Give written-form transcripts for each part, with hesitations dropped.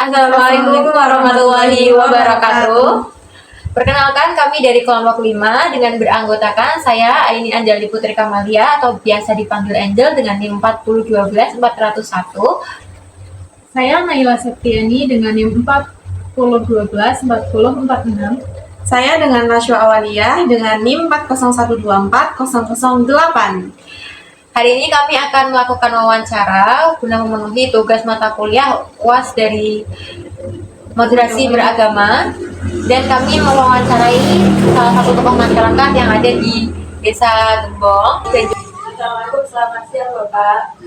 Assalamualaikum warahmatullahi wabarakatuh. Perkenalkan, kami dari kelompok 5 dengan beranggotakan saya Aini Anjali Putri Kamalia atau biasa dipanggil Angel dengan NIM 4012401. Saya Naila Septiani dengan NIM 4012446. Saya dengan Naswa Awaliyah dengan NIM 401240008. Hari ini kami akan melakukan wawancara guna memenuhi tugas mata kuliah UAS dari moderasi beragama, dan kami mewawancarai salah satu tokoh masyarakat yang ada di Desa Gembong. Assalamualaikum, selamat siang Bapak.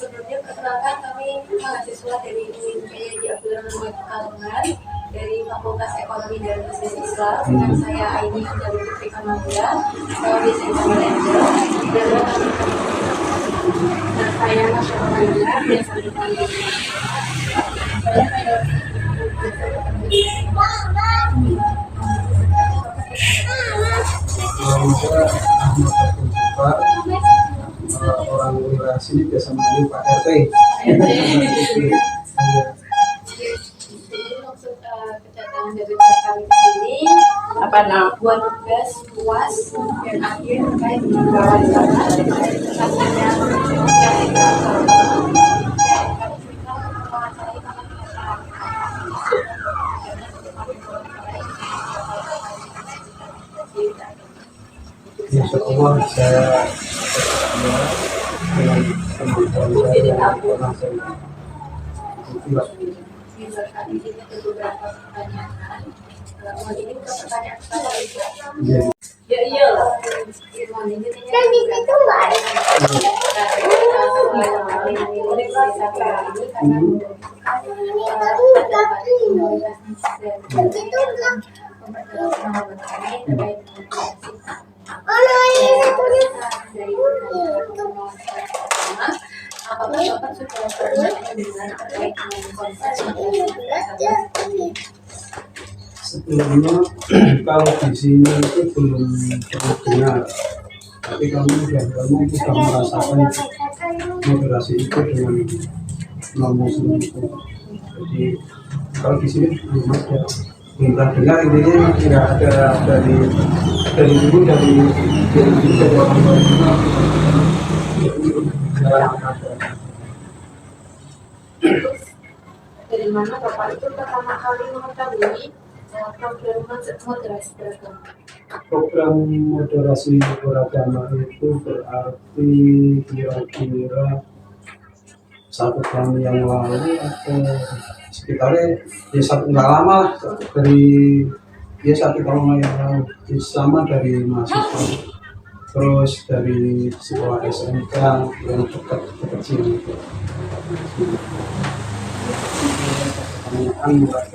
Sebelumnya perkenalkan, kami mahasiswa dari UIN Pekalongan dari Fakultas Ekonomi dan Bisnis Islam. Dengan saya Aini Anjali Putri Kamalia, saya biasa dipanggil Angel. Dan saya Naswa Awaliyah, biasa dipanggil. Saya Ahmad Abdul orang wilayah sini biasa memanggil Pak RT. Jadi maksud kedatangan dari kami ke sini buat tugas UAS dan akhir terkait dengan wawancara terkait pesantrennya Insya Allah saya dengan kemampuan saya itulah. Kali ini ada beberapa pertanyaan. Mohon ini bukan pertanyaan kepada Ibu. Ya iyalah. Mohon ini apakah Bapak sudah pernah mendengar terkait dengan konsep Sebelumnya kalau di sini itu belum pernah dengar, tapi kami sudah merasakan moderasi itu dengan non-muslim itu. Jadi kalau di sini belum ada, belum pernah dengar. Intinya tidak ada dari dulu dari orang tua. dari mana Bapak itu pertama kali mengetahui program moderasi beragama? Program moderasi beragama itu berarti kira-kira 1 tahun yang lalu atau sekitarnya ya nggak lama lah, dari 1 tahun yang lalu, sama dari mahasiswa, terus dari sekolah SMK yang dekat sini. Pertanyaan mulai.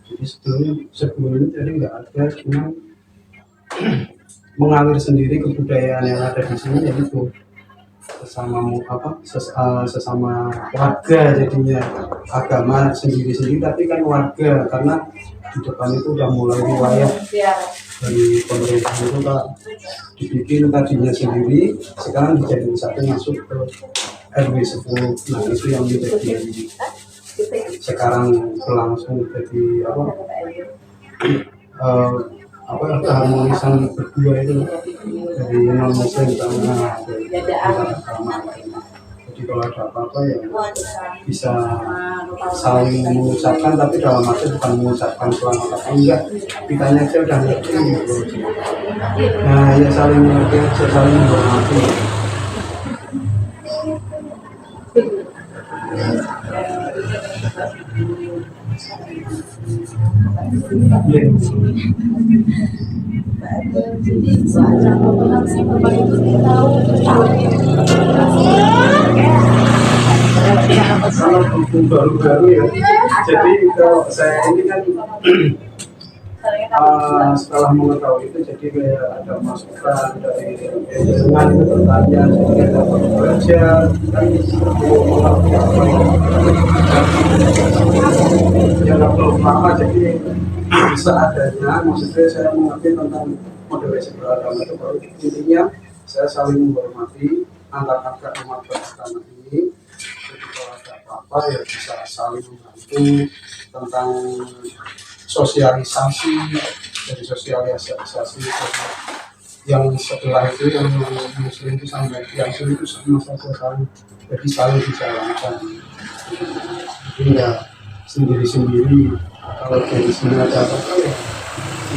Jadi sebelumnya jadi nggak ada, cuma mengalir sendiri kebudayaan yang ada di sini, yaitu sesama warga, jadinya agama sendiri-sendiri tapi kan warga, karena di depan itu udah mulai wilayah dari pemerintah itu Pak, dibikin tadinya sendiri, sekarang dijadiin satu masuk ke RW 10. Nah itu yang menjadi sekarang berlangsung jadi keharmonisan berdua itu dari non-muslim sama agama. Jadi kalau ada apa-apa ya bisa saling mengucapkan, tapi dalam arti bukan mengucapkan selamat atau enggak, kitanya aja udah ngerti gitu. Nah ya saling mengerti aja, saling menghormati. Kalau baru-baru ya, jadi kalau saya ini kan setelah mengetahui itu, jadi kayak ada masukan dari dengan itu bertanya, jadi ada belajar kan yang belum lama, jadi seadanya, maksudnya saya mengerti tentang moderasi beragama itu baru. Intinya saya saling menghormati antar umat beragama ini. Jadi kalau ada apa-apa apa ya bisa saling membantu tentang sosialisasi, dari sosialisasi yang setelah itu yang muslim itu sampai yang sunni itu sama saja saling, jadi saling dijalankan. Jadi ya sendiri-sendiri, kalau dari sini ada apa ya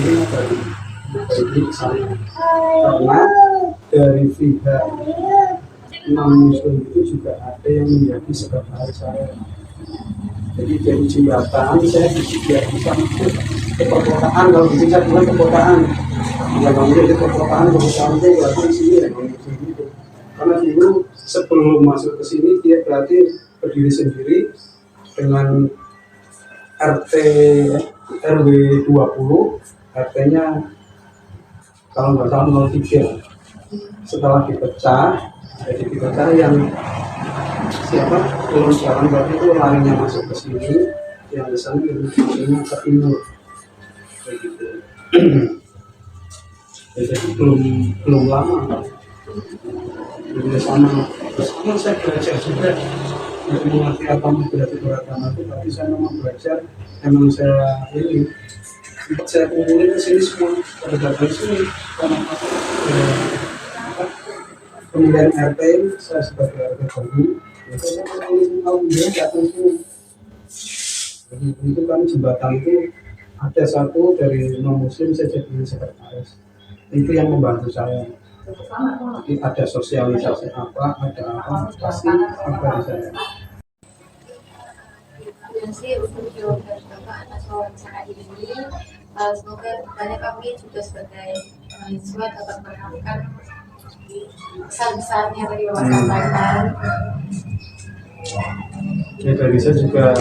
ini dari ini saya, karena dari pihak non muslim itu juga ada yang menjadi sekretaris saya. Jadi dari jembatan saya biar bisa ke perkotaan, kalau bisa bilang perkotaan, ya bangun ke perkotaan itu berarti di sini ya bangun di sini. Karena dulu sebelum masuk ke sini dia berarti berdiri sendiri dengan RT RW 20, RT-nya kalau nggak salah 03. Setelah dipecah, jadi dipecah yang siapa belum jalan berarti itu larinya masuk ke sini, yang di sana yang ke timur, kayak gitu. Ya, jadi belum lama, belum sama. Terus kan saya belajar juga untuk mengerti apa berarti beragama itu, tapi saya memang belajar, emang saya ini saya kumpulin ke sini semua pada datang sini karena kemudian RT saya sebagai RT baru, ya saya tahu dia datang sini. Jadi itu kan jembatan itu ada satu dari non muslim saya jadi sekretaris, itu yang membantu saya. Jadi ada sosialisasi apa, ada apa pasti ada di saya. Terima kasih untuk jawaban Bapak atas wawancara ini. Semoga kedepannya kami juga sebagai mahasiswa dapat melakukan pesan-pesan yang tadi Bapak sampaikan. Ya dari saya juga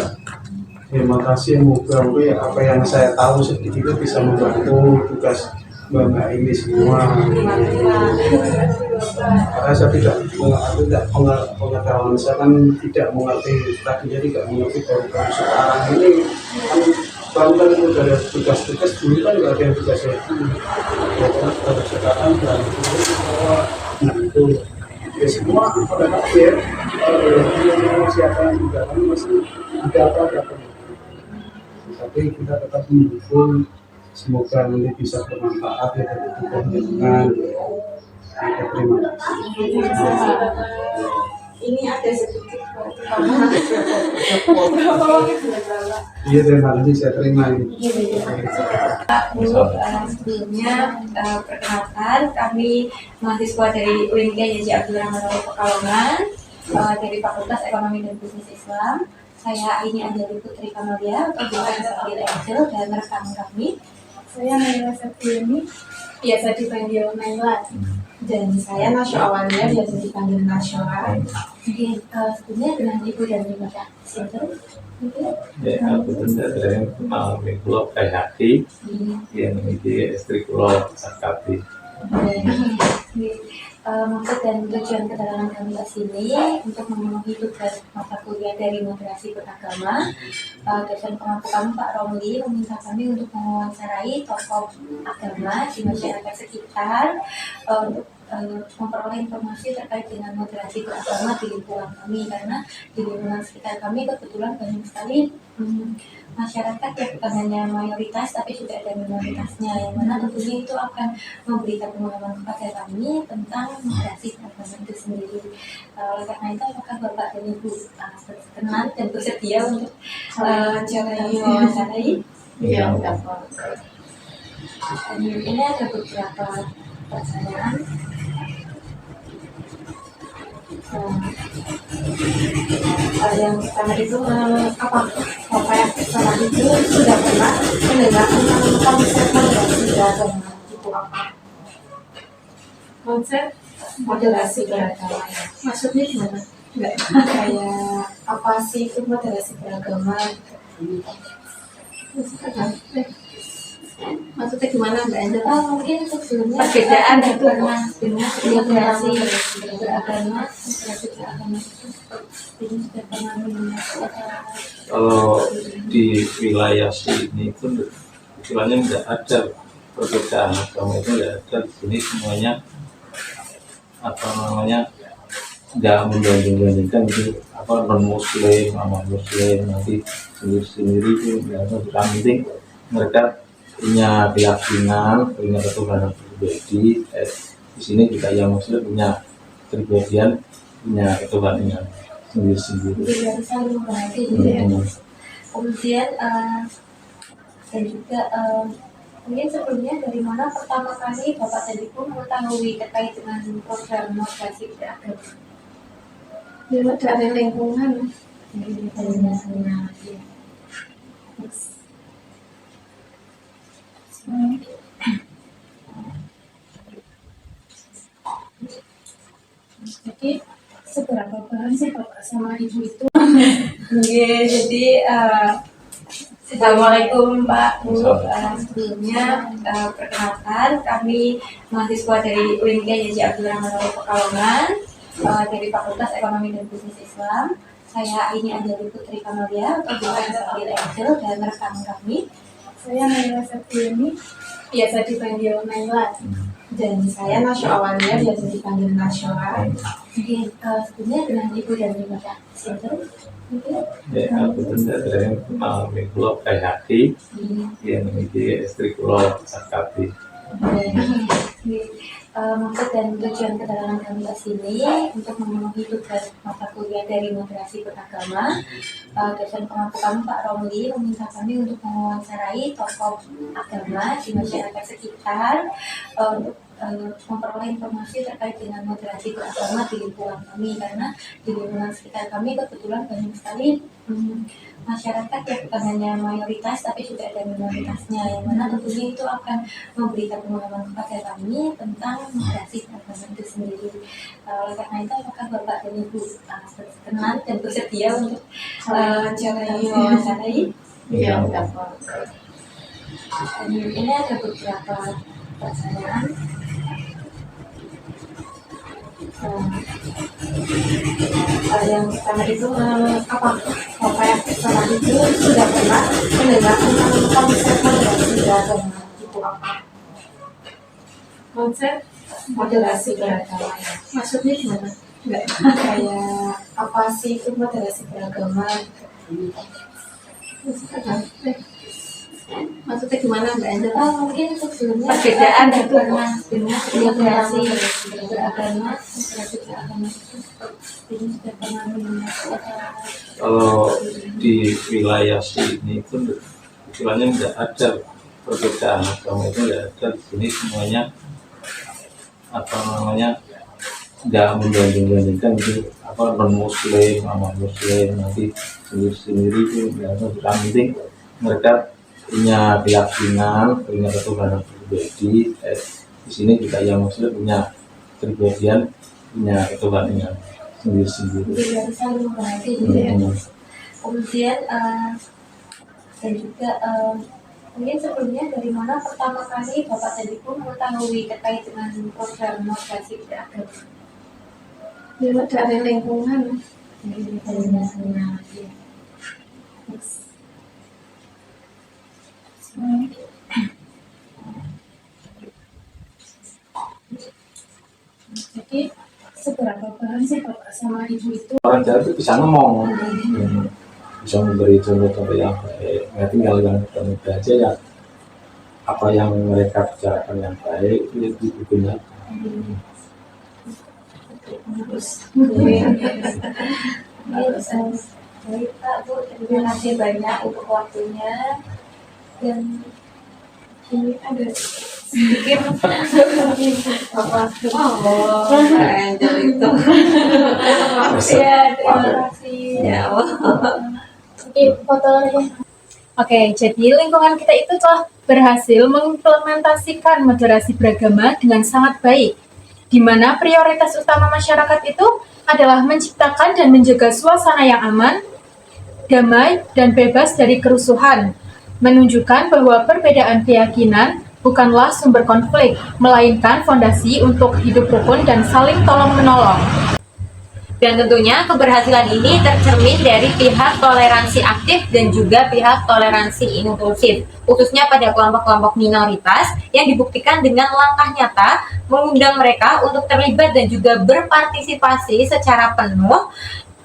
terima kasih, semoga apa yang saya tahu sedikit itu bisa membantu tugas Mbak ini semua. Karena saya tidak pengetahuan saya kan tidak mengerti, tadinya tidak mengerti baru sekarang ini kan bantuan itu dari tugas-tugas dulu kan nggak ada yang tugas saya itu. Ya karena baru sekarang dan nah itu ya semua pada akhir siapa yang juga kan masih ada apa. Tapi kita tetap mendukung, semoga nanti bisa bermanfaat ya dari kita dengan terima kasih. Ini ada sedikit Iya terima kasih, saya terima ini. Sebelumnya perkenalkan kami mahasiswa dari UIN Yaji Abdul Rahman Pekalongan dari Fakultas Ekonomi dan Bisnis Islam. Saya ini Anjali Putri Kamalia, atau dipanggil Angel, dan rekan kami. Saya Naila Septiani, biasa dipanggil Naila. Dan saya Nasya Awalia, biasa dipanggil Nasya. Mungkin sebelumnya dengan Ibu dan Bapak Sinter. Ya, aku dari mengalami pulau Kayaki yang memiliki istri pulau Sakati. Maksud dan tujuan kedatangan kami ke sini untuk memenuhi tugas mata kuliah dari moderasi beragama. Dosen pengampu kami Pak Romli meminta kami untuk mewawancarai tokoh agama di masyarakat sekitar untuk memperoleh informasi terkait dengan moderasi beragama di lingkungan kami, karena di lingkungan sekitar kami kebetulan banyak sekali masyarakat yang bukan hanya mayoritas tapi juga ada minoritasnya, yang mana tentunya itu akan memberikan pemahaman kepada kami tentang moderasi beragama itu sendiri. Oleh karena itu, apakah Bapak dan Ibu berkenan dan bersedia untuk wawancarai? Iya. Dan ini ada beberapa pertanyaan. Yang pertama itu apa yang pertama itu sudah pernah mendengar tentang konsep moderasi beragama itu apa? Konsep Moderasi beragama, maksudnya gimana? enggak kayak apa sih itu moderasi beragama? Maksudnya gimana Mbak Angel? Mungkin sebelumnya Perbedaan itu itu pernah dengar moderasi beragama, moderasi beragama itu sudah pernah mendengar atau Kalau di wilayah sini pun istilahnya tidak ada perbedaan agama, itu tidak ada. Di sini semuanya apa namanya nggak membanding-bandingkan itu apa non muslim sama muslim nanti sendiri-sendiri itu nggak ada. Yang penting mereka punya keyakinan, punya ketuhanan pribadi. Di sini juga yang muslim punya kepribadian, punya ketuhanan sendiri-sendiri. Jadi harus saling menghormati gitu ya. Kemudian dan juga mungkin sebelumnya dari mana pertama kali Bapak tadi pun mengetahui terkait dengan program moderasi beragama? Dari lingkungan. Jadi seberapa paham sih Bapak sama Ibu itu? Oke, jadi Assalamualaikum Pak Bu. Sebelumnya perkenalkan kami mahasiswa dari UIN Yaji Abdul Rahman Pekalongan dari Fakultas Ekonomi dan Bisnis Islam. Saya ini Anjali Putri Kamalia, juga sebagai Angel dan rekan kami. Saya Naila Septiani, biasa dipanggil Naila. Dan saya Nasya awalnya biasa dipanggil Nasya. Mungkin sebelumnya dengan Ibu dan Bapak Sinter. Ya, aku dari Pulau Kayaki yang memiliki istri Pulau Sakati. Maksud dan tujuan kedatangan kami ke sini untuk memenuhi tugas mata kuliah dari moderasi beragama. Dosen pengampu kami Pak Romli meminta kami untuk mewawancarai tokoh agama di masyarakat sekitar untuk memperoleh informasi terkait dengan moderasi beragama di lingkungan kami, karena di lingkungan sekitar kami kebetulan banyak sekali masyarakat yang bukan hanya mayoritas tapi juga ada minoritasnya, yang mana tentunya itu akan memberikan pengalaman kepada kami tentang moderasi beragama itu sendiri. Oleh karena itu, apakah Bapak dan Ibu berkenan dan bersedia untuk wawancarai? Iya, Dan ini ada beberapa pertanyaan. Yang pertama itu apa yang pertama itu sudah pernah mendengar tentang konsep moderasi beragama itu apa? Konsep Moderasi beragama ya. maksudnya gimana? Enggak kayak apa sih itu moderasi beragama? Maksudnya gimana Mbak Angel? Mungkin sebelumnya Perbedaan ada gitu. pernah dengar moderasi beragama, moderasi beragama itu ini sudah pernah mendengar atau Kalau di wilayah sini itu istilahnya tidak ada perbedaan agama, itu tidak ada. Di sini semuanya apa namanya nggak membanding-bandingkan itu apa non muslim sama muslim nanti sendiri-sendiri itu nggak ada. Yang penting mereka punya keyakinan, punya ketuhanan pribadi. Di sini juga yang muslim punya kepribadian, punya ketuhanan sendiri-sendiri. jadi harus saling menghormati gitu ya. Kemudian dan juga mungkin sebelumnya dari mana pertama kali Bapak tadi pun mengetahui terkait dengan program moderasi beragama? Dari lingkungan. Jadi seberapa paham sih Bapak sama Ibu itu? Orang Jawa itu bisa ngomong, bisa memberi contoh-contoh yang baik. Nah, tinggal yang mudah aja ya, apa yang mereka bicarakan yang baik itu digunakan. Baik Pak Bu, terima kasih banyak untuk waktunya. Dan ini ada sedikit apa? Oh, Angel itu. Ya, terima kasih. Ya Allah. Oke, foto lagi. Oke, jadi lingkungan kita itu telah berhasil mengimplementasikan moderasi beragama dengan sangat baik, di mana prioritas utama masyarakat itu adalah menciptakan dan menjaga suasana yang aman, damai, dan bebas dari kerusuhan, menunjukkan bahwa perbedaan keyakinan bukanlah sumber konflik, melainkan fondasi untuk hidup rukun dan saling tolong-menolong. Dan tentunya keberhasilan ini tercermin dari pihak toleransi aktif dan juga pihak toleransi inklusif, khususnya pada kelompok-kelompok minoritas yang dibuktikan dengan langkah nyata mengundang mereka untuk terlibat dan juga berpartisipasi secara penuh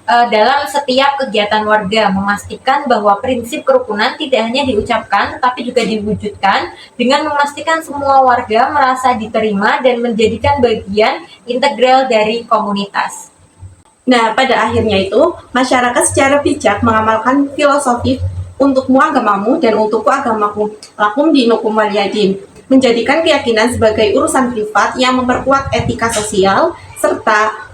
dalam setiap kegiatan warga, memastikan bahwa prinsip kerukunan tidak hanya diucapkan tetapi juga diwujudkan dengan memastikan semua warga merasa diterima dan menjadikan bagian integral dari komunitas. Nah, pada akhirnya itu, masyarakat secara bijak mengamalkan filosofi untukmu agamamu dan untukku agamaku, lakum dinukum waliyadin, menjadikan keyakinan sebagai urusan privat yang memperkuat etika sosial, serta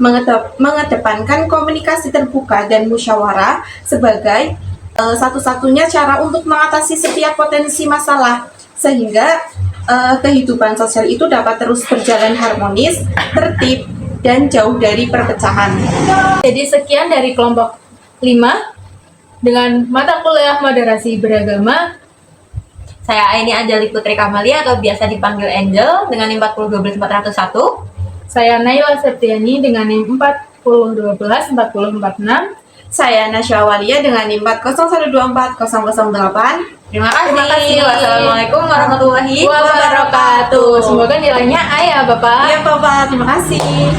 mengedepankan komunikasi terbuka dan musyawarah sebagai satu-satunya cara untuk mengatasi setiap potensi masalah, sehingga kehidupan sosial itu dapat terus berjalan harmonis, tertib, dan jauh dari perpecahan. Jadi sekian dari kelompok 5 dengan mata kuliah moderasi beragama. Saya Aini Anjali Putri Kamalia atau biasa dipanggil Angel dengan NIM 4012401. Saya Naila Septiani dengan NIM 4012446. Saya Nasya Awalia dengan NIM 401240008. Terima kasih. Wassalamualaikum warahmatullahi Wabarakatuh. Semoga nilainya A ya Bapak. Iya Bapak, terima kasih.